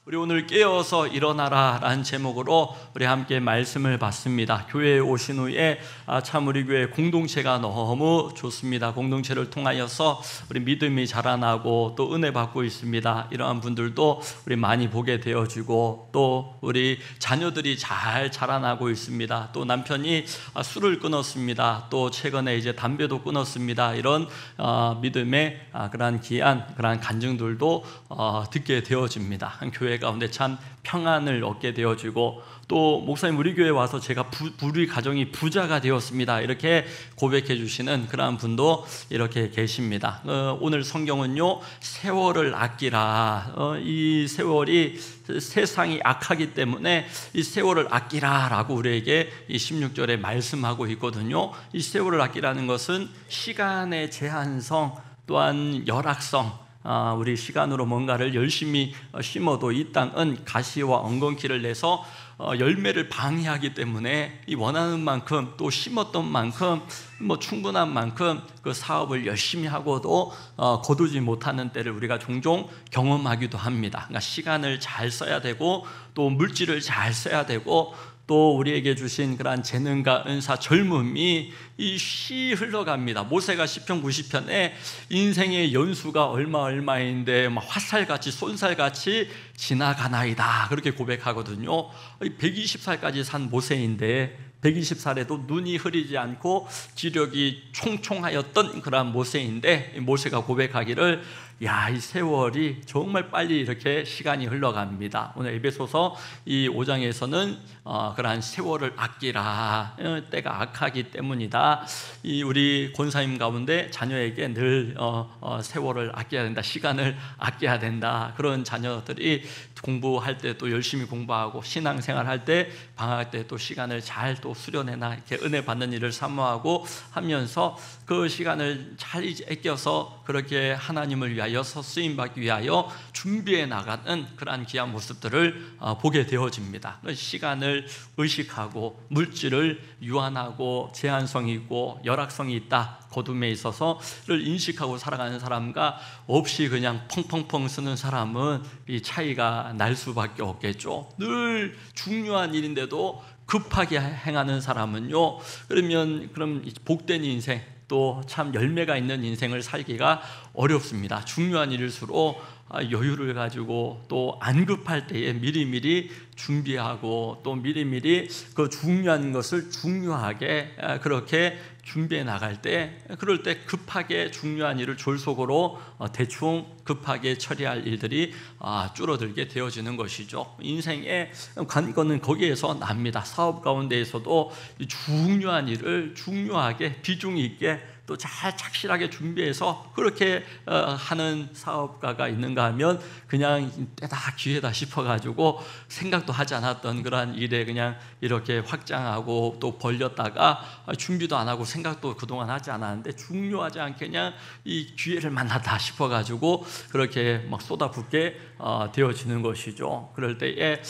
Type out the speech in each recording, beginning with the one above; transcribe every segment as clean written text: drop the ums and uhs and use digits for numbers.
우리 오늘 깨어서 일어나라 라는 제목으로 우리 함께 말씀을 받습니다. 교회에 오신 후에 참 우리 교회 공동체가 너무 좋습니다. 공동체를 통하여서 우리 믿음이 자라나고 또 은혜 받고 있습니다. 이러한 분들도 우리 많이 보게 되어지고, 또 우리 자녀들이 잘 자라나고 있습니다. 또 남편이 술을 끊었습니다. 또 최근에 이제 담배도 끊었습니다. 이런 믿음의 그러한 귀한 그러한 간증들도 듣게 되어집니다. 교회 가운데 참 평안을 얻게 되어지고, 또 목사님 우리 교회 와서 제가 우리 가정이 부자가 되었습니다 이렇게 고백해 주시는 그러한 분도 이렇게 계십니다. 오늘 성경은요, 세월을 아끼라, 이 세월이 세상이 악하기 때문에 이 세월을 아끼라 라고 우리에게 이 16절에 말씀하고 있거든요. 이 세월을 아끼라는 것은 시간의 제한성, 또한 열악성, 우리 시간으로 뭔가를 열심히 심어도 이 땅은 가시와 엉겅퀴를 내서 열매를 방해하기 때문에 이 원하는 만큼, 또 심었던 만큼, 충분한 만큼 그 사업을 열심히 하고도 거두지 못하는 때를 우리가 종종 경험하기도 합니다. 그러니까 시간을 잘 써야 되고, 또 물질을 잘 써야 되고, 또 우리에게 주신 그러한 재능과 은사, 젊음이 쉬 흘러갑니다. 모세가 시편 90편에 인생의 연수가 얼마인데 화살같이 쏜살같이 지나가나이다 그렇게 고백하거든요. 120살까지 산 모세인데 120살에도 눈이 흐리지 않고 기력이 총총하였던 그러한 모세인데, 모세가 고백하기를 이 세월이 정말 빨리 이렇게 시간이 흘러갑니다. 오늘 에베소서 이 5장에서는 그러한 세월을 아끼라, 때가 악하기 때문이다. 이 우리 권사님 가운데 자녀에게 늘 세월을 아껴야 된다, 시간을 아껴야 된다. 그런 자녀들이 공부할 때 또 열심히 공부하고, 신앙생활 할 때 방학 때 또 시간을 잘 또 수련해나 이렇게 은혜 받는 일을 사모하고 하면서 그 시간을 잘 아껴서 그렇게 하나님을 위하여 쓰임 받기 위하여 준비해 나가는 그러한 귀한 모습들을 보게 되어집니다. 시간을 의식하고 물질을 유한하고 제한성이 있고 열악성이 있다, 거둠에 있어서를 인식하고 살아가는 사람과 없이 그냥 펑펑펑 쓰는 사람은 이 차이가 날 수밖에 없겠죠. 늘 중요한 일인데도 급하게 행하는 사람은요, 그럼 복된 인생, 또 참 열매가 있는 인생을 살기가 어렵습니다. 중요한 일일수록 여유를 가지고, 또 안 급할 때에 미리미리 준비하고, 또 미리미리 그 중요한 것을 중요하게 그렇게 준비해 나갈 때, 그럴 때 급하게 중요한 일을 졸속으로 대충 급하게 처리할 일들이 줄어들게 되어지는 것이죠. 인생의 관건은 거기에서 납니다. 사업 가운데에서도 중요한 일을 중요하게 비중 있게 또 잘 착실하게 준비해서 그렇게 하는 사업가가 있는가 하면, 그냥 때다 기회다 싶어가지고 생각도 하지 않았던 그러한 일에 그냥 이렇게 확장하고 또 벌렸다가 준비도 안 하고 생각도 그동안 하지 않았는데 중요하지 않게 그냥 이 기회를 만났다 싶어가지고 그렇게 막 쏟아붓게 되어지는 것이죠. 그럴 때에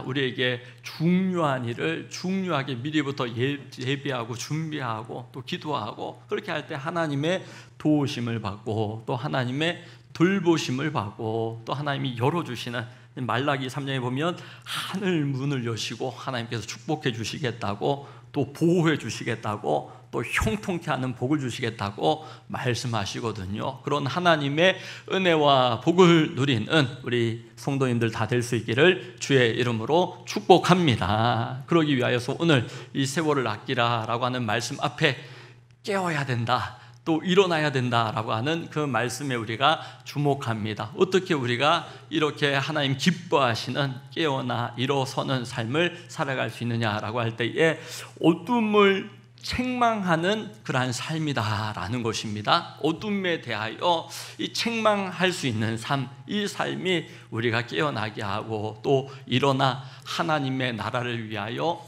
우리에게 중요한 일을 중요하게 미리부터 예비하고 준비하고 또 기도하고, 그렇게 할 때 하나님의 도우심을 받고, 또 하나님의 돌보심을 받고, 또 하나님이 열어주시는, 말라기 3장에 보면 하늘 문을 여시고 하나님께서 축복해 주시겠다고, 또 보호해 주시겠다고, 또 형통케 하는 복을 주시겠다고 말씀하시거든요. 그런 하나님의 은혜와 복을 누리는 우리 성도님들 다 될 수 있기를 주의 이름으로 축복합니다. 그러기 위하여서 오늘 이 세월을 아끼라 라고 하는 말씀 앞에 깨어야 된다, 또 일어나야 된다라고 하는 그 말씀에 우리가 주목합니다. 어떻게 우리가 이렇게 하나님 기뻐하시는 깨어나 일어서는 삶을 살아갈 수 있느냐라고 할 때에 어둠을 책망하는 그러한 삶이다라는 것입니다. 어둠에 대하여 이 책망할 수 있는 삶, 이 삶이 우리가 깨어나게 하고, 또 일어나 하나님의 나라를 위하여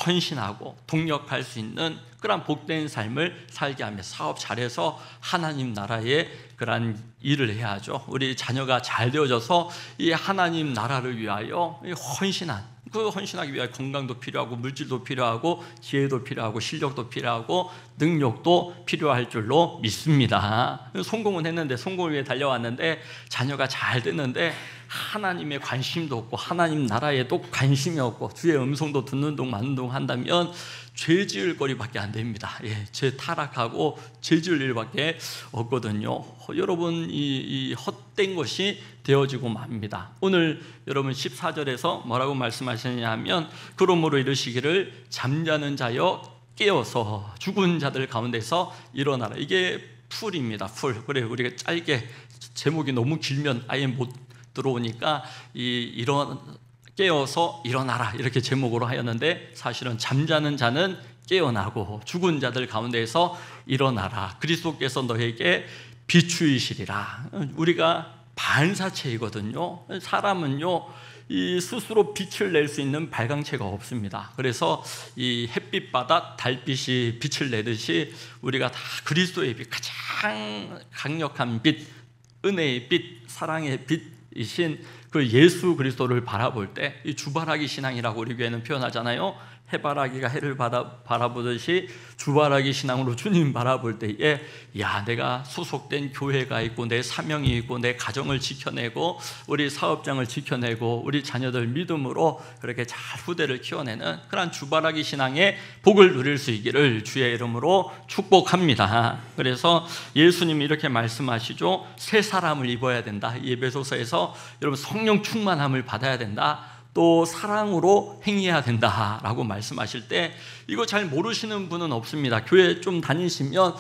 헌신하고 동력할 수 있는 그러한 복된 삶을 살게 하며, 사업 잘해서 하나님 나라의 그러한 일을 해야죠. 우리 자녀가 잘 되어져서 이 하나님 나라를 위하여 헌신한, 그 헌신하기 위해 건강도 필요하고 물질도 필요하고 기회도 필요하고 실력도 필요하고 능력도 필요할 줄로 믿습니다. 성공은 했는데, 성공을 위해 달려왔는데 자녀가 잘 됐는데 하나님의 관심도 없고 하나님 나라에도 관심이 없고 주의 음성도 듣는 둥 마는 둥 한다면 죄 지을 거리밖에 안 됩니다. 죄 타락하고 죄 지을 일밖에 없거든요. 여러분 이 헛된 것이 되어지고 맙니다. 오늘 여러분 14절에서 뭐라고 말씀하시느냐 하면 그러므로 이르시기를 잠자는 자여 깨어서 죽은 자들 가운데서 일어나라. 이게 풀입니다. 풀. 그래 우리가 짧게 제목이 너무 길면 아예 못 들어오니까 깨어서 일어나라 이렇게 제목으로 하였는데 사실은 잠자는 자는 깨어나고 죽은 자들 가운데에서 일어나라. 그리스도께서 너에게 비추이시리라. 우리가 반사체이거든요. 사람은요 이 스스로 빛을 낼 수 있는 발광체가 없습니다. 그래서 이 햇빛바다 달빛이 빛을 내듯이 우리가 다 그리스도의 빛, 가장 강력한 빛, 은혜의 빛, 사랑의 빛이신 그 예수 그리스도를 바라볼 때 이 주바라기 신앙이라고 우리 교회는 표현하잖아요. 해바라기가 해를 바라보듯이 주바라기 신앙으로 주님 바라볼 때에 야 내가 소속된 교회가 있고 내 사명이 있고 내 가정을 지켜내고 우리 사업장을 지켜내고 우리 자녀들 믿음으로 그렇게 잘 후대를 키워내는 그런 주바라기 신앙의 복을 누릴 수 있기를 주의 이름으로 축복합니다. 그래서 예수님이 이렇게 말씀하시죠. 새 사람을 입어야 된다. 에베소서에서 여러분 성령 충만함을 받아야 된다. 또 사랑으로 행해야 된다라고 말씀하실 때 이거 잘 모르시는 분은 없습니다. 교회 좀 다니시면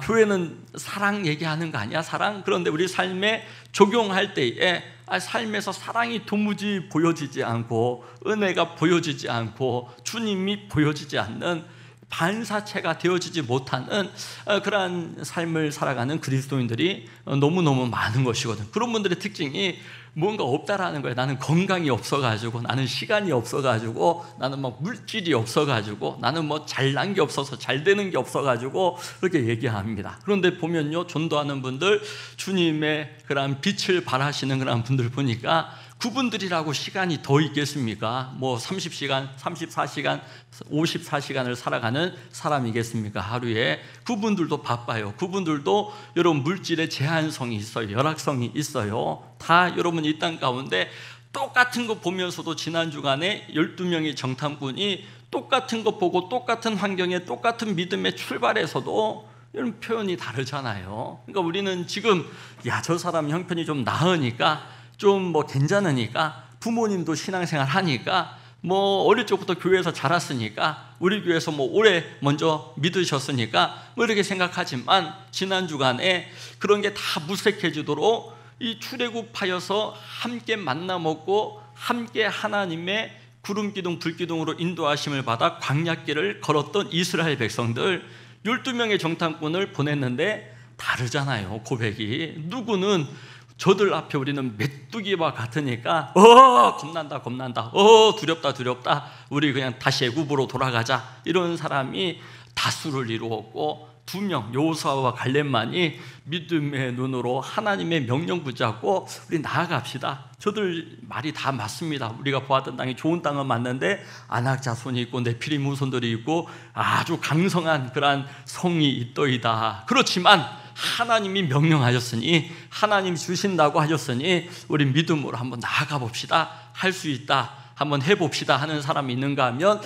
교회는 사랑 얘기하는 거 아니야? 사랑? 그런데 우리 삶에 적용할 때에 삶에서 사랑이 도무지 보여지지 않고 은혜가 보여지지 않고 주님이 보여지지 않는 반사체가 되어지지 못하는 그러한 삶을 살아가는 그리스도인들이 너무너무 많은 것이거든. 그런 분들의 특징이 뭔가 없다라는 거예요. 나는 건강이 없어가지고, 나는 시간이 없어가지고, 나는 뭐 물질이 없어가지고, 나는 뭐 잘난 게 없어서 잘 되는 게 없어가지고 그렇게 얘기합니다. 그런데 보면요, 전도하는 분들, 주님의 그런 빛을 발하시는 그런 분들 보니까 그분들이라고 시간이 더 있겠습니까? 뭐 30시간, 34시간, 54시간을 살아가는 사람이겠습니까? 하루에. 그분들도 바빠요. 그분들도 여러분 물질의 제한성이 있어요. 열악성이 있어요. 다 여러분 이 땅 가운데 똑같은 거 보면서도 지난 주간에 12명의 정탐꾼이 똑같은 거 보고 똑같은 환경에 똑같은 믿음의 출발에서도 이런 표현이 다르잖아요. 그러니까 우리는 지금 저 사람 형편이 좀 나으니까 좀 뭐 괜찮으니까 부모님도 신앙생활 하니까 뭐 어릴 적부터 교회에서 자랐으니까 우리 교회에서 뭐 오래 먼저 믿으셨으니까 뭐 이렇게 생각하지만 지난 주간에 그런 게 다 무색해지도록 이 출애굽하여서 함께 만나 먹고 함께 하나님의 구름 기둥 불 기둥으로 인도하심을 받아 광야길을 걸었던 이스라엘 백성들 12명의 정탐꾼을 보냈는데 다르잖아요. 고백이. 누구는 저들 앞에 우리는 메뚜기와 같으니까 겁난다 두렵다 우리 그냥 다시 애굽으로 돌아가자 이런 사람이 다수를 이루었고 2명 여호수아와 갈렙만이 믿음의 눈으로 하나님의 명령 붙잡고 우리 나아갑시다. 저들 말이 다 맞습니다. 우리가 보았던 땅이 좋은 땅은 맞는데 아낙 자손이 있고 네피림 후손들이 있고 아주 강성한 그러한 성이 있더이다. 그렇지만 하나님이 명령하셨으니 하나님 주신다고 하셨으니 우리 믿음으로 한번 나아가 봅시다. 할 수 있다. 한번 해봅시다 하는 사람이 있는가 하면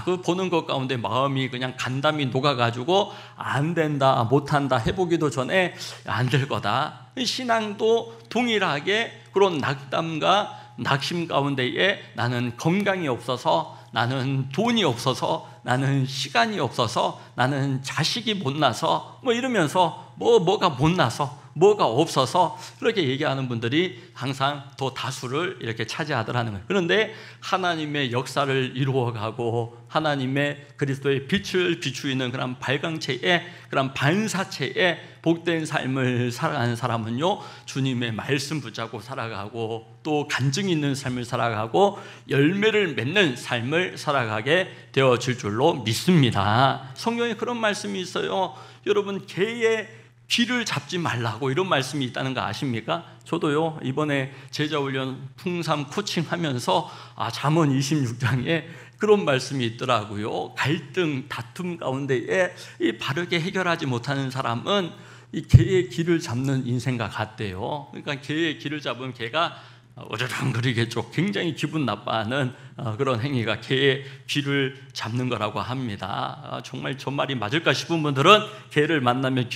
그 보는 것 가운데 마음이 그냥 간담이 녹아가지고 안 된다 못한다 해보기도 전에 안 될 거다. 신앙도 동일하게 그런 낙담과 낙심 가운데에 나는 건강이 없어서 나는 돈이 없어서 나는 시간이 없어서 나는 자식이 못나서 뭐 이러면서 뭐가 못나서 뭐가 없어서 그렇게 얘기하는 분들이 항상 더 다수를 이렇게 차지하더라는 거예요. 그런데 하나님의 역사를 이루어가고 하나님의 그리스도의 빛을 비추이는 그런 발광체의 그런 반사체의 복된 삶을 살아가는 사람은요 주님의 말씀 붙잡고 살아가고 또 간증 있는 삶을 살아가고 열매를 맺는 삶을 살아가게 되어질 줄로 믿습니다. 성경에 그런 말씀이 있어요. 여러분 개의 귀를 잡지 말라고 이런 말씀이 있다는 거 아십니까? 저도요 이번에 제자훈련 풍삼 코칭하면서 잠언 26장에 그런 말씀이 있더라고요. 갈등, 다툼 가운데에 이 바르게 해결하지 못하는 사람은 이 개의 귀를 잡는 인생과 같대요. 그러니까 개의 귀를 잡은 개가 어르렁거리겠죠. 굉장히 기분 나빠하는 그런 행위가 개의 귀를 잡는 거라고 합니다. 정말 저 말이 맞을까 싶은 분들은 개를 만나면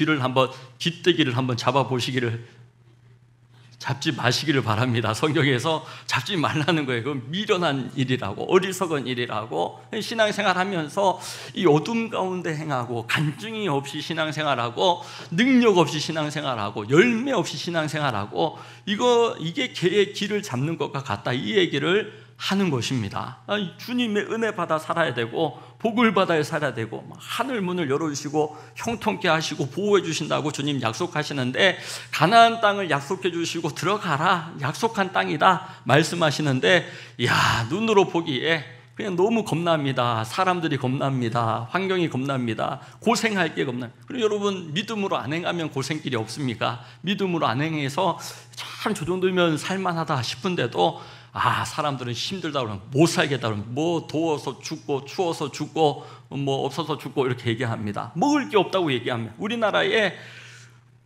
귀때기를 한번 잡지 마시기를 바랍니다. 성경에서 잡지 말라는 거예요. 그건 미련한 일이라고, 어리석은 일이라고. 신앙생활하면서 이 어둠 가운데 행하고, 간증이 없이 신앙생활하고, 능력 없이 신앙생활하고, 열매 없이 신앙생활하고, 이게 개의 귀를 잡는 것과 같다, 이 얘기를 하는 것입니다. 주님의 은혜 받아 살아야 되고, 복을 받아야 살아야 되고, 하늘 문을 열어주시고 형통케 하시고 보호해 주신다고 주님 약속하시는데, 가나안 땅을 약속해 주시고 들어가라, 약속한 땅이다 말씀하시는데, 눈으로 보기에 그냥 너무 겁납니다. 사람들이 겁납니다. 환경이 겁납니다. 고생할 게 겁납니다. 그리고 여러분, 믿음으로 안 행하면 고생길이 없습니까? 믿음으로 안 행해서 참 저 정도면 살만하다 싶은데도 사람들은 힘들다 그러면, 못 살겠다 그러면, 뭐 더워서 죽고 추워서 죽고 뭐 없어서 죽고 이렇게 얘기합니다. 먹을 게 없다고 얘기합니다. 우리나라에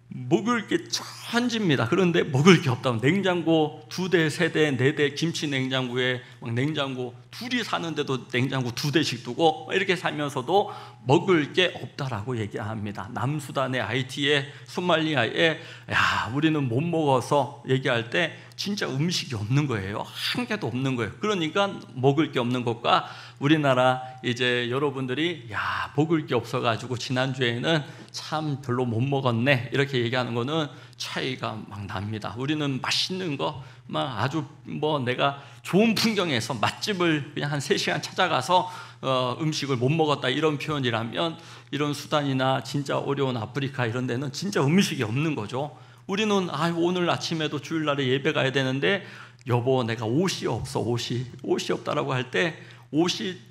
먹을 게 천지입니다. 그런데 먹을 게 없다면 냉장고 2대, 3대, 4대, 김치 냉장고에 냉장고 둘이 사는데도 냉장고 2대씩 두고 이렇게 살면서도 먹을 게 없다라고 얘기합니다. 남수단의 하이티에, 소말리아에 우리는 못 먹어서 얘기할 때 진짜 음식이 없는 거예요. 한 개도 없는 거예요. 그러니까 먹을 게 없는 것과 우리나라 이제 여러분들이 먹을 게 없어가지고 지난주에는 참 별로 못 먹었네 이렇게 얘기하는 거는 차이가 막 납니다. 우리는 맛있는 거 아주 내가 좋은 풍경에서 맛집을 그냥 한 3시간 찾아가서 음식을 못 먹었다 이런 표현이라면, 이런 수단이나 진짜 어려운 아프리카 이런 데는 진짜 음식이 없는 거죠. 우리는 오늘 아침에도 주일날에 예배 가야 되는데, 여보 내가 옷이 없어, 옷이 없다라고 할 때 옷이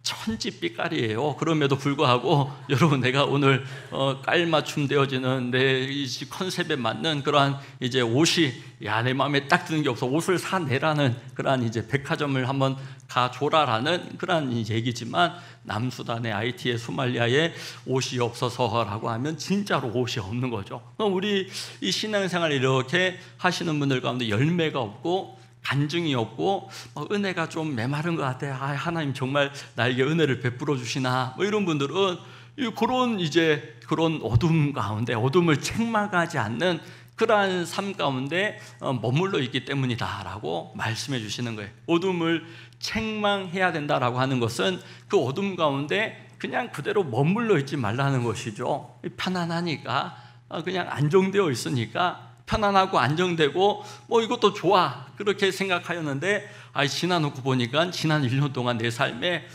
천지빛깔이에요. 그럼에도 불구하고 여러분, 내가 오늘 깔맞춤 되어지는 내 컨셉에 맞는 그러한 이제 옷이 내 마음에 딱 드는 게 없어, 옷을 사내라는 그러한 이제 백화점을 한번 가줘라라는 그러한 얘기지만, 남수단의 하이티에, 소말리아에 옷이 없어서라고 하면 진짜로 옷이 없는 거죠. 우리 이 신앙생활 이렇게 하시는 분들 가운데 열매가 없고 간증이 없고 은혜가 좀 메마른 것 같아, 하나님 정말 나에게 은혜를 베풀어 주시나, 이런 분들은 그런 어둠 가운데, 어둠을 책망하지 않는 그러한 삶 가운데 머물러 있기 때문이다라고 말씀해 주시는 거예요. 어둠을 책망해야 된다라고 하는 것은 그 어둠 가운데 그냥 그대로 머물러 있지 말라는 것이죠. 편안하니까, 그냥 안정되어 있으니까 편안하고 안정되고 이것도 좋아 그렇게 생각하였는데, 지나놓고 보니까 지난 1년 동안 내 삶에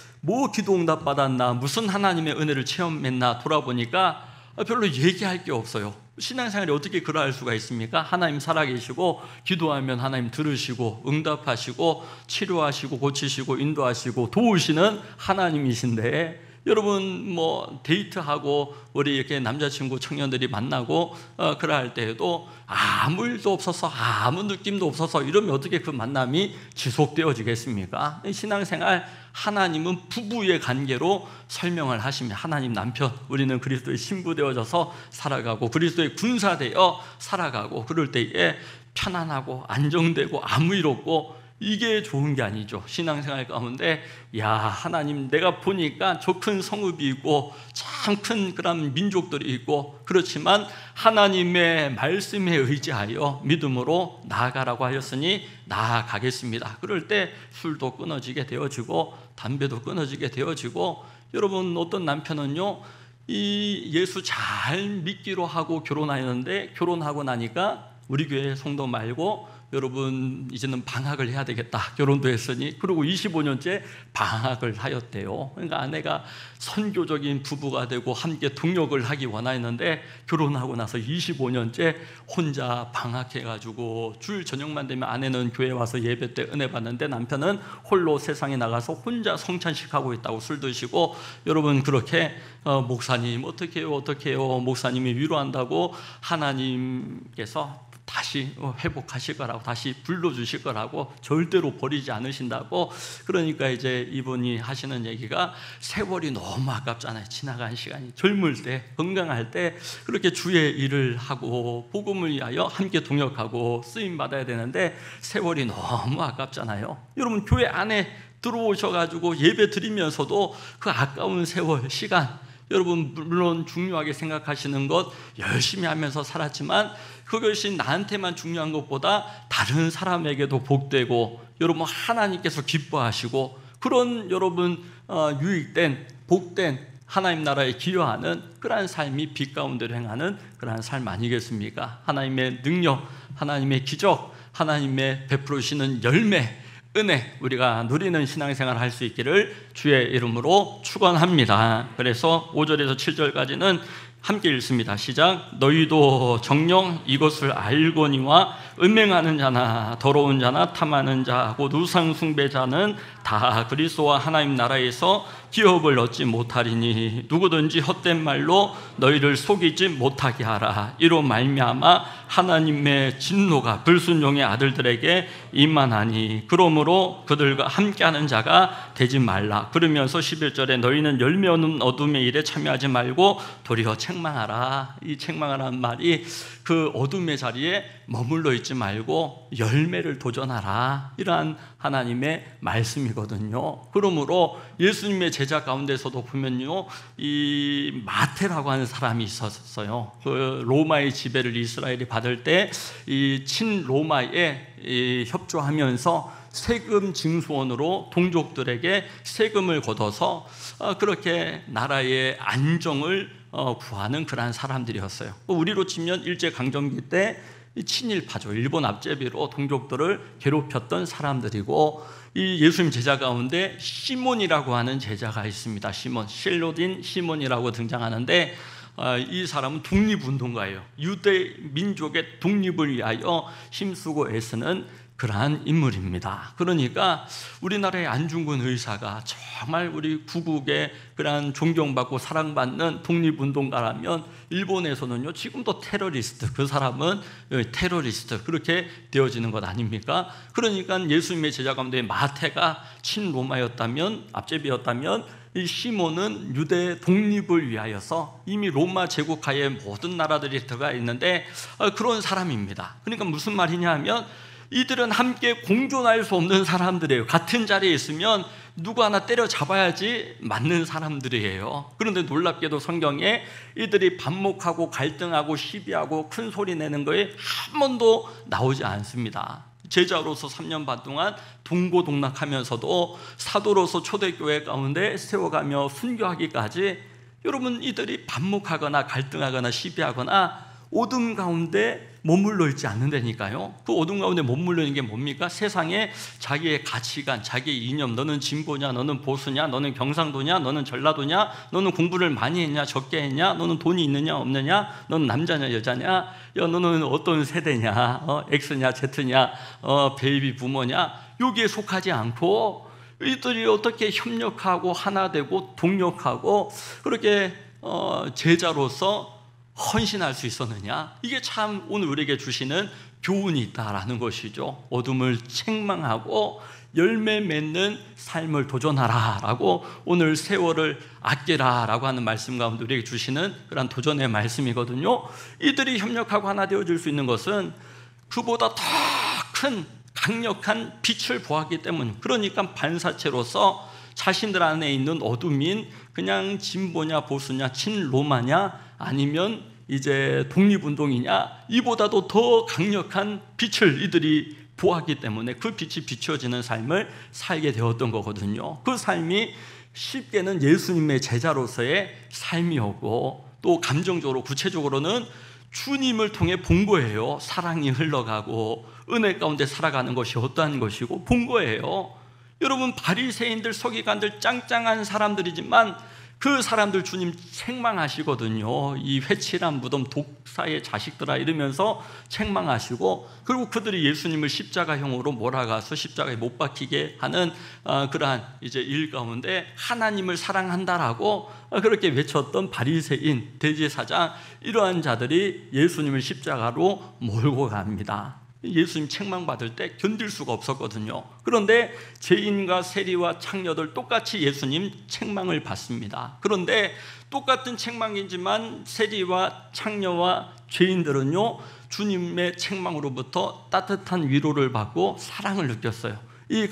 기도 응답 받았나, 무슨 하나님의 은혜를 체험했나 돌아보니까 별로 얘기할 게 없어요. 신앙생활이 어떻게 그러할 수가 있습니까? 하나님 살아계시고, 기도하면 하나님 들으시고 응답하시고 치료하시고 고치시고 인도하시고 도우시는 하나님이신데, 여러분 데이트하고 우리 이렇게 남자친구 청년들이 만나고 그럴 때에도 아무 일도 없어서, 아무 느낌도 없어서 이러면 어떻게 그 만남이 지속되어지겠습니까? 신앙생활, 하나님은 부부의 관계로 설명을 하시면, 하나님 남편, 우리는 그리스도의 신부 되어져서 살아가고 그리스도의 군사 되어 살아가고, 그럴 때에 편안하고 안정되고 아무 일 없고, 이게 좋은 게 아니죠. 신앙생활 가운데 하나님, 내가 보니까 저 큰 성읍이 있고 참 큰 그런 민족들이 있고, 그렇지만 하나님의 말씀에 의지하여 믿음으로 나아가라고 하였으니 나아가겠습니다. 그럴 때 술도 끊어지게 되어지고 담배도 끊어지게 되어지고, 여러분 어떤 남편은요 이 예수 잘 믿기로 하고 결혼하였는데, 결혼하고 나니까 우리 교회 성도 말고 여러분 이제는 방학을 해야 되겠다, 결혼도 했으니. 그리고 25년째 방학을 하였대요. 그러니까 아내가 선교적인 부부가 되고 함께 동역을 하기 원하였는데, 결혼하고 나서 25년째 혼자 방학해가지고 주일 저녁만 되면 아내는 교회 와서 예배 때 은혜 받는데, 남편은 홀로 세상에 나가서 혼자 성찬식 하고 있다고 술 드시고, 여러분 그렇게 목사님 어떻게 해요 목사님이 위로한다고 하나님께서 다시 회복하실 거라고, 다시 불러주실 거라고, 절대로 버리지 않으신다고. 그러니까 이제 이분이 하시는 얘기가 세월이 너무 아깝잖아요. 지나간 시간이. 젊을 때, 건강할 때 그렇게 주의 일을 하고 복음을 위하여 함께 동역하고 쓰임 받아야 되는데 세월이 너무 아깝잖아요. 여러분, 교회 안에 들어오셔가지고 예배 드리면서도 그 아까운 세월, 시간, 여러분 물론 중요하게 생각하시는 것 열심히 하면서 살았지만 그것이 나한테만 중요한 것보다 다른 사람에게도 복되고 여러분 하나님께서 기뻐하시고 그런 여러분 유익된 복된 하나님 나라에 기여하는 그러한 삶이 빛 가운데로 행하는 그러한 삶 아니겠습니까? 하나님의 능력, 하나님의 기적, 하나님의 베풀으시는 열매, 은혜, 우리가 누리는 신앙생활을 할 수 있기를 주의 이름으로 축원합니다. 그래서 5절에서 7절까지는 함께 읽습니다. 시작. 너희도 정녕 이것을 알거니와 음행하는 자나 더러운 자나 탐하는 자 곧 우상 숭배자는 다 그리스도와 하나님 나라에서 기업을 얻지 못하리니 누구든지 헛된 말로 너희를 속이지 못하게 하라. 이로 말미암아 하나님의 진노가 불순종의 아들들에게 임하나니 그러므로 그들과 함께하는 자가 되지 말라. 그러면서 11절에 너희는 열매 없는 어둠의 일에 참여하지 말고 도리어 책망하라. 이 책망하라는 말이 그 어둠의 자리에 머물러 있지 말고 열매를 도전하라, 이러한 하나님의 말씀이거든요. 그러므로 예수님의 제자 가운데서도 보면요, 이 마태라고 하는 사람이 있었어요. 그 로마의 지배를 이스라엘이 받을 때 이 친로마에 협조하면서 세금 징수원으로 동족들에게 세금을 걷어서 그렇게 나라의 안정을 구하는 그러한 사람들이었어요. 우리로 치면 일제강점기 때 친일파죠. 일본 앞제비로 동족들을 괴롭혔던 사람들이고, 이 예수님 제자 가운데 시몬이라고 하는 제자가 있습니다. 시몬, 실로딘 시몬이라고 등장하는데 이 사람은 독립운동가예요. 유대 민족의 독립을 위하여 힘쓰고 애쓰는 그러한 인물입니다. 그러니까 우리나라의 안중근 의사가 정말 우리 구국의 그러한 존경받고 사랑받는 독립운동가라면 일본에서는요 지금도 테러리스트, 그 사람은 테러리스트 그렇게 되어지는 것 아닙니까? 그러니까 예수님의 제자 가운데 마태가 친로마였다면, 앞제비였다면 이 시몬은 유대 독립을 위하여서 이미 로마 제국하에 모든 나라들이 들어가 있는데 그런 사람입니다. 그러니까 무슨 말이냐 하면 이들은 함께 공존할 수 없는 사람들이에요. 같은 자리에 있으면 누구 하나 때려잡아야지 맞는 사람들이에요. 그런데 놀랍게도 성경에 이들이 반목하고 갈등하고 시비하고 큰 소리 내는 거에 한 번도 나오지 않습니다. 제자로서 3년 반 동안 동고동락하면서도 사도로서 초대교회 가운데 세워가며 순교하기까지 여러분 이들이 반목하거나 갈등하거나 시비하거나 어둠 가운데 머물러 있지 않는다니까요. 그 어둠 가운데 머물러 있는 게 뭡니까? 세상에 자기의 가치관, 자기의 이념, 너는 진보냐, 너는 보수냐, 너는 경상도냐, 너는 전라도냐, 너는 공부를 많이 했냐, 적게 했냐, 너는 돈이 있느냐, 없느냐, 너는 남자냐, 여자냐, 너는 어떤 세대냐, X냐, Z냐, 베이비 부모냐, 여기에 속하지 않고 이들이 어떻게 협력하고 하나 되고 동력하고 그렇게 제자로서 헌신할 수 있었느냐? 이게 참 오늘 우리에게 주시는 교훈이 있다라는 것이죠. 어둠을 책망하고 열매 맺는 삶을 도전하라 라고 오늘 세월을 아끼라 라고 하는 말씀 가운데 우리에게 주시는 그런 도전의 말씀이거든요. 이들이 협력하고 하나 되어질 수 있는 것은 그보다 더 큰 강력한 빛을 보았기 때문, 그러니까 반사체로서 자신들 안에 있는 어둠인 그냥 진보냐 보수냐 친로마냐 아니면 이제 독립운동이냐, 이보다도 더 강력한 빛을 이들이 보았기 때문에 그 빛이 비춰지는 삶을 살게 되었던 거거든요. 그 삶이 쉽게는 예수님의 제자로서의 삶이었고, 또 감정적으로 구체적으로는 주님을 통해 본 거예요. 사랑이 흘러가고 은혜 가운데 살아가는 것이 어떠한 것이고 본 거예요. 여러분 바리새인들 서기관들 짱짱한 사람들이지만 그 사람들 주님 책망하시거든요. 이 회칠한 무덤 독사의 자식들아 이러면서 책망하시고, 그리고 그들이 예수님을 십자가형으로 몰아가서 십자가에 못 박히게 하는 그러한 이제 일 가운데 하나님을 사랑한다라고 그렇게 외쳤던 바리새인, 대제사장, 이러한 자들이 예수님을 십자가로 몰고 갑니다. 예수님 책망받을 때 견딜 수가 없었거든요. 그런데 죄인과 세리와 창녀들 똑같이 예수님 책망을 받습니다. 그런데 똑같은 책망이지만 세리와 창녀와 죄인들은요, 주님의 책망으로부터 따뜻한 위로를 받고 사랑을 느꼈어요. 이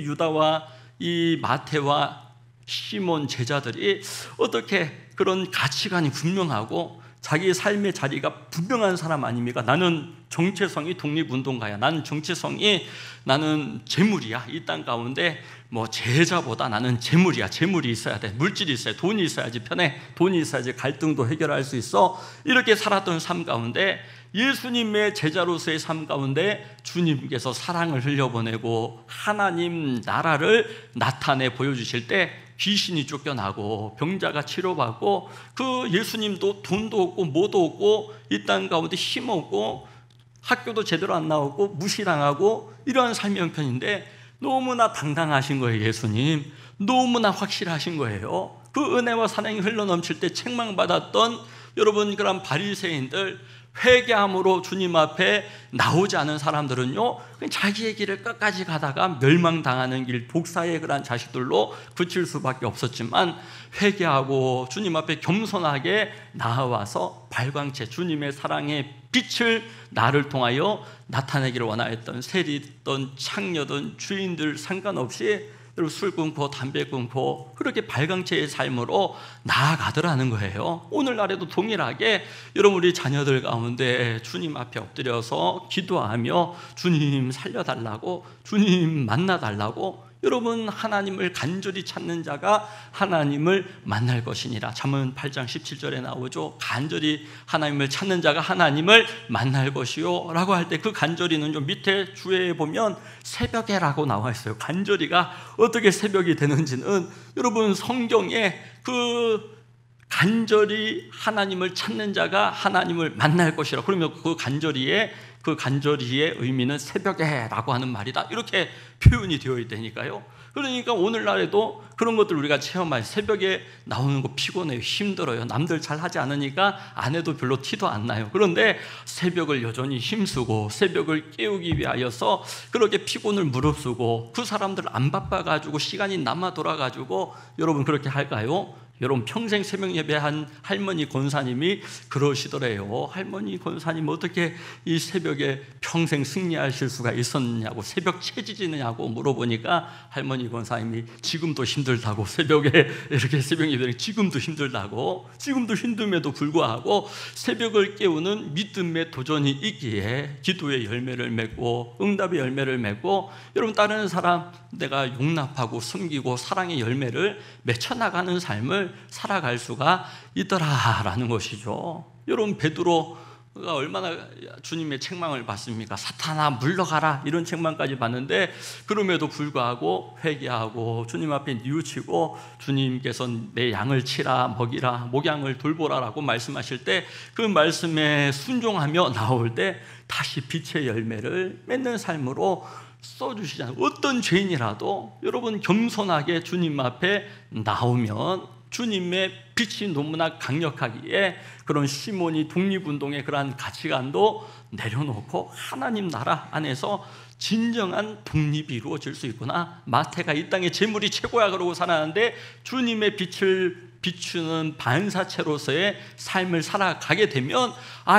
유다와 이 마태와 시몬 제자들이 어떻게 그런 가치관이 분명하고 자기 삶의 자리가 분명한 사람 아닙니까? 나는 정체성이 독립운동가야. 나는 정체성이 나는 재물이야. 이 땅 가운데 뭐 제자보다 나는 재물이야. 재물이 있어야 돼. 물질이 있어야 돼. 돈이 있어야지 편해. 돈이 있어야지 갈등도 해결할 수 있어. 이렇게 살았던 삶 가운데 예수님의 제자로서의 삶 가운데 주님께서 사랑을 흘려보내고 하나님 나라를 나타내 보여주실 때 귀신이 쫓겨나고 병자가 치료받고, 그 예수님도 돈도 없고 뭐도 없고 이 땅 가운데 힘없고 학교도 제대로 안 나오고 무시당하고 이러한 삶의 형편인데 너무나 당당하신 거예요. 예수님 너무나 확실하신 거예요. 그 은혜와 사랑이 흘러넘칠 때 책망받았던 여러분 그런 바리새인들, 회개함으로 주님 앞에 나오지 않은 사람들은요, 자기의 길을 끝까지 가다가 멸망당하는 길, 독사의 그런 자식들로 그칠 수밖에 없었지만, 회개하고 주님 앞에 겸손하게 나와서 발광체 주님의 사랑의 빛을 나를 통하여 나타내기를 원하였던 세리든 창녀든 주인들 상관없이 여러분 술 끊고 담배 끊고 그렇게 발광체의 삶으로 나아가더라는 거예요. 오늘날에도 동일하게 여러분 우리 자녀들 가운데 주님 앞에 엎드려서 기도하며 주님 살려달라고, 주님 만나달라고, 여러분 하나님을 간절히 찾는 자가 하나님을 만날 것이니라. 잠언 8장 17절에 나오죠. 간절히 하나님을 찾는 자가 하나님을 만날 것이요 라고 할 때 그 간절히는 좀 밑에 주에 보면 새벽에라고 나와 있어요. 간절히가 어떻게 새벽이 되는지는 여러분 성경에 그 간절히 하나님을 찾는 자가 하나님을 만날 것이라, 그러면 그 간절히의 의미는 새벽에라고 하는 말이다, 이렇게 표현이 되어 있다니까요. 그러니까 오늘날에도 그런 것들 우리가 체험하죠. 새벽에 나오는 거 피곤해요. 힘들어요. 남들 잘 하지 않으니까 안 해도 별로 티도 안 나요. 그런데 새벽을 여전히 힘쓰고 새벽을 깨우기 위하여서 그렇게 피곤을 무릅쓰고, 그 사람들 안 바빠가지고 시간이 남아 돌아가지고 여러분 그렇게 할까요? 여러분 평생 새벽 예배한 할머니 권사님이 그러시더래요. 할머니 권사님 어떻게 이 새벽에 평생 승리하실 수가 있었냐고, 새벽 체지지느냐고 물어보니까 할머니 권사님이 지금도 힘들다고, 새벽에 이렇게 새벽 예배는 지금도 힘들다고, 지금도 힘듦에도 불구하고 새벽을 깨우는 믿음의 도전이 있기에 기도의 열매를 맺고 응답의 열매를 맺고, 여러분 다른 사람 내가 용납하고 섬기고 사랑의 열매를 맺혀나가는 삶을 살아갈 수가 있더라라는 것이죠. 여러분 베드로가 얼마나 주님의 책망을 받습니까? 사탄아 물러가라, 이런 책망까지 받는데 그럼에도 불구하고 회개하고 주님 앞에 뉘우치고, 주님께서 내 양을 치라, 먹이라, 목양을 돌보라라고 말씀하실 때 그 말씀에 순종하며 나올 때 다시 빛의 열매를 맺는 삶으로 써주시잖아요. 어떤 죄인이라도 여러분 겸손하게 주님 앞에 나오면 주님의 빛이 너무나 강력하기에 그런 시몬이 독립운동의 그러한 가치관도 내려놓고 하나님 나라 안에서 진정한 독립이 이루어질 수 있구나. 마태가 이 땅의 재물이 최고야 그러고 살았는데 주님의 빛을 비추는 반사체로서의 삶을 살아가게 되면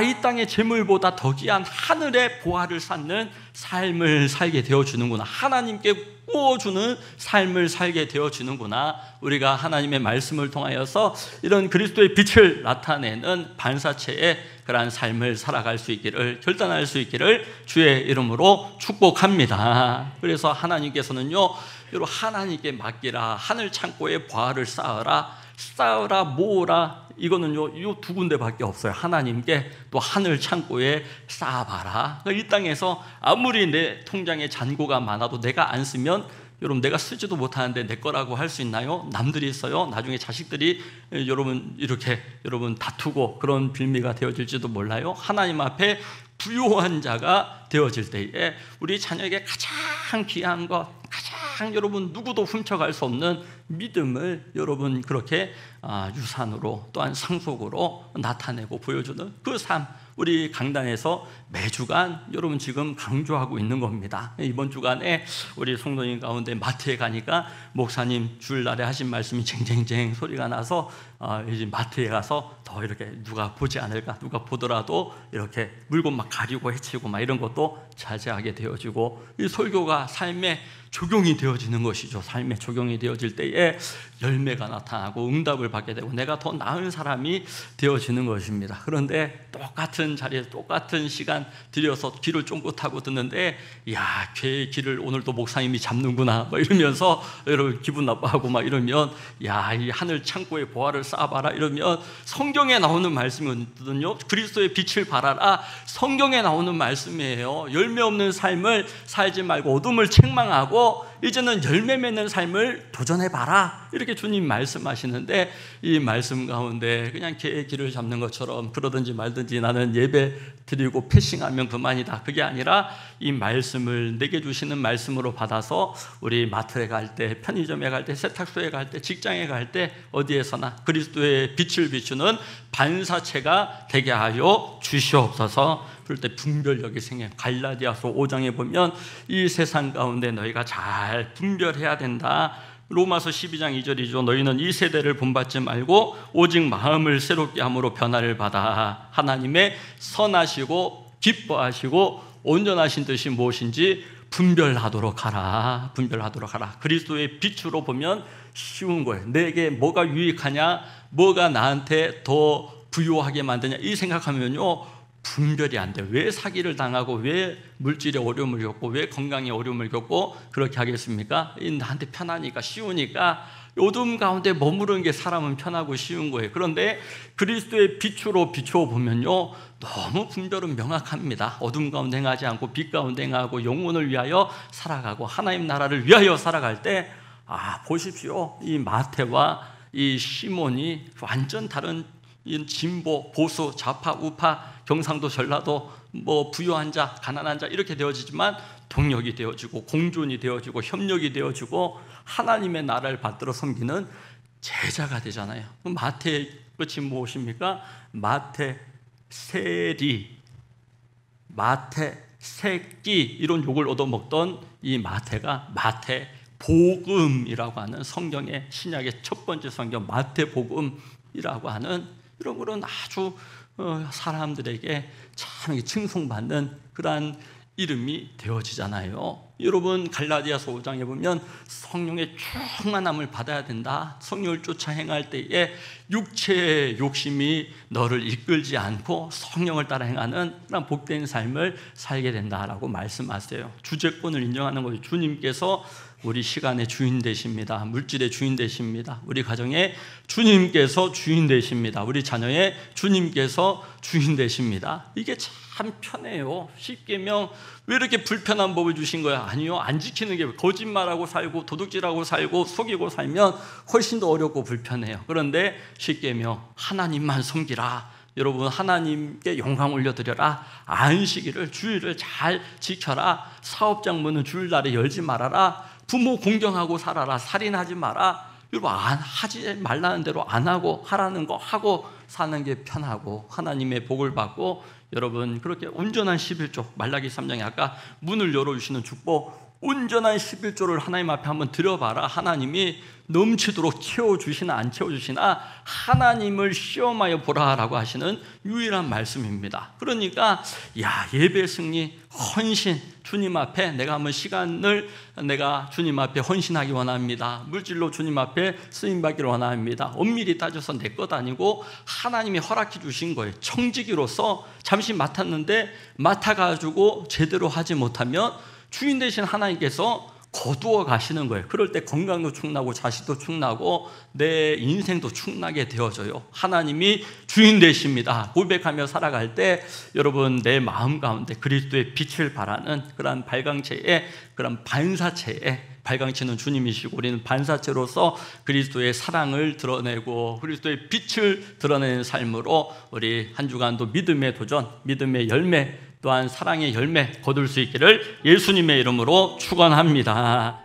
이 땅의 재물보다 더 귀한 하늘의 보화를 쌓는 삶을 살게 되어주는구나. 하나님께 구워주는 삶을 살게 되어주는구나. 우리가 하나님의 말씀을 통하여서 이런 그리스도의 빛을 나타내는 반사체의 그러한 삶을 살아갈 수 있기를, 결단할 수 있기를 주의 이름으로 축복합니다. 그래서 하나님께서는요, 여러분 하나님께 맡기라. 하늘 창고에 보화를 쌓으라, 모으라. 이거는요, 이 두 군데밖에 없어요. 하나님께 또 하늘 창고에 쌓아봐라. 이 땅에서 아무리 내 통장에 잔고가 많아도 내가 안 쓰면 여러분 내가 쓰지도 못하는데 내 거라고 할 수 있나요? 남들이 써요. 나중에 자식들이 여러분 이렇게 여러분 다투고 그런 빌미가 되어질지도 몰라요. 하나님 앞에 부요한 자가 되어질 때에 우리 자녀에게 가장 귀한 것, 가장 여러분 누구도 훔쳐갈 수 없는 믿음을 여러분 그렇게 유산으로 또한 상속으로 나타내고 보여주는 그 삶, 우리 강단에서 매주간 여러분 지금 강조하고 있는 겁니다. 이번 주간에 우리 성도님 가운데 마트에 가니까 목사님 주일날에 하신 말씀이 쟁쟁쟁 소리가 나서 이제 마트에 가서 더 이렇게 누가 보지 않을까, 누가 보더라도 이렇게 물건 막 가리고 해치고 막 이런 것도 자제하게 되어지고, 이 설교가 삶에 적용이 되어지는 것이죠. 삶에 적용이 되어질 때에 열매가 나타나고 응답을 받게 되고 내가 더 나은 사람이 되어지는 것입니다. 그런데 똑같은 자리에서 똑같은 시간 들여서 귀를 쫑긋하고 듣는데, 야, 걔의 귀를 오늘도 목사님이 잡는구나 막 이러면서 여러분 기분 나빠하고 막 이러면, 야, 이 하늘 창고에 보화를 쌓아봐라 이러면 성경에 나오는 말씀이거든요. 그리스도의 빛을 발하라, 성경에 나오는 말씀이에요. 열매 없는 삶을 살지 말고 어둠을 책망하고 이제는 열매 맺는 삶을 도전해봐라, 이렇게 주님 말씀하시는데, 이 말씀 가운데 그냥 개의 길을 잡는 것처럼 그러든지 말든지 나는 예배 드리고 패싱하면 그만이다, 그게 아니라 이 말씀을 내게 주시는 말씀으로 받아서 우리 마트에 갈 때, 편의점에 갈 때, 세탁소에 갈 때, 직장에 갈 때 어디에서나 그리스도의 빛을 비추는 반사체가 되게 하여 주시옵소서. 그럴 때 분별력이 생겨요. 갈라디아서 5장에 보면 이 세상 가운데 너희가 잘 분별해야 된다. 로마서 12장 2절이죠. 너희는 이 세대를 본받지 말고 오직 마음을 새롭게 함으로 변화를 받아 하나님의 선하시고 기뻐하시고 온전하신 뜻이 무엇인지 분별하도록 하라. 분별하도록 하라. 그리스도의 빛으로 보면 쉬운 거예요. 내게 뭐가 유익하냐, 뭐가 나한테 더 부유하게 만드냐, 이 생각하면요 분별이 안 돼요. 왜 사기를 당하고, 왜 물질에 어려움을 겪고, 왜 건강에 어려움을 겪고 그렇게 하겠습니까? 나한테 편하니까, 쉬우니까. 어둠 가운데 머무르는 게 사람은 편하고 쉬운 거예요. 그런데 그리스도의 빛으로 비추어 보면요 너무 분별은 명확합니다. 어둠 가운데 행하지 않고 빛 가운데 행하고 영혼을 위하여 살아가고 하나님 나라를 위하여 살아갈 때, 보십시오, 이 마태와 이 시몬이 완전 다른 진보, 보수, 좌파, 우파, 경상도, 전라도, 뭐 부유한 자, 가난한 자 이렇게 되어지지만 동력이 되어지고 공존이 되어지고 협력이 되어지고 하나님의 나라를 받들어 섬기는 제자가 되잖아요. 마태의 끝이 무엇입니까? 마태 세리, 마태 새끼, 이런 욕을 얻어먹던 이 마태가 마태 복음이라고 하는 성경의 신약의 첫 번째 성경 마태복음이라고 하는 이런 그런 아주 사람들에게 참 칭송받는 그러한 이름이 되어지잖아요. 여러분 갈라디아서 5장에 보면 성령의 충만함을 받아야 된다. 성령을 쫓아 행할 때에 육체의 욕심이 너를 이끌지 않고 성령을 따라 행하는 그런 복된 삶을 살게 된다라고 말씀하세요. 주제권을 인정하는 거죠. 주님께서 우리 시간의 주인 되십니다. 물질의 주인 되십니다. 우리 가정의 주님께서 주인 되십니다. 우리 자녀의 주님께서 주인 되십니다. 이게 참 편해요. 십계명 왜 이렇게 불편한 법을 주신 거야? 아니요, 안 지키는 게, 거짓말하고 살고 도둑질하고 살고 속이고 살면 훨씬 더 어렵고 불편해요. 그런데 십계명 하나님만 섬기라, 여러분 하나님께 영광 올려드려라, 안식일을 주일을 잘 지켜라, 사업장 문은 주일날에 열지 말아라, 부모 공경하고 살아라, 살인하지 마라. 여러분 하지 말라는 대로 안 하고 하라는 거 하고 사는 게 편하고 하나님의 복을 받고, 여러분 그렇게 온전한 11조, 말라기 3장에 아까 문을 열어주시는 축복, 온전한 11조를 하나님 앞에 한번 드려봐라. 하나님이 넘치도록 채워주시나 안 채워주시나 하나님을 시험하여 보라라고 하시는 유일한 말씀입니다. 그러니까 예배 승리, 헌신, 주님 앞에 내가 한번 시간을 내가 주님 앞에 헌신하기 원합니다. 물질로 주님 앞에 쓰임받기를 원합니다. 엄밀히 따져서 내 것 아니고 하나님이 허락해 주신 거예요. 청지기로서 잠시 맡았는데 맡아가지고 제대로 하지 못하면 주인 되신 하나님께서 거두어 가시는 거예요. 그럴 때 건강도 축나고 자식도 축나고 내 인생도 축나게 되어져요. 하나님이 주인 되십니다. 고백하며 살아갈 때 여러분 내 마음 가운데 그리스도의 빛을 발하는 그런 발광체에, 그런 반사체에 발광치는 주님이시고 우리는 반사체로서 그리스도의 사랑을 드러내고 그리스도의 빛을 드러내는 삶으로 우리 한 주간도 믿음의 도전, 믿음의 열매 또한 사랑의 열매 거둘 수 있기를 예수님의 이름으로 축원합니다.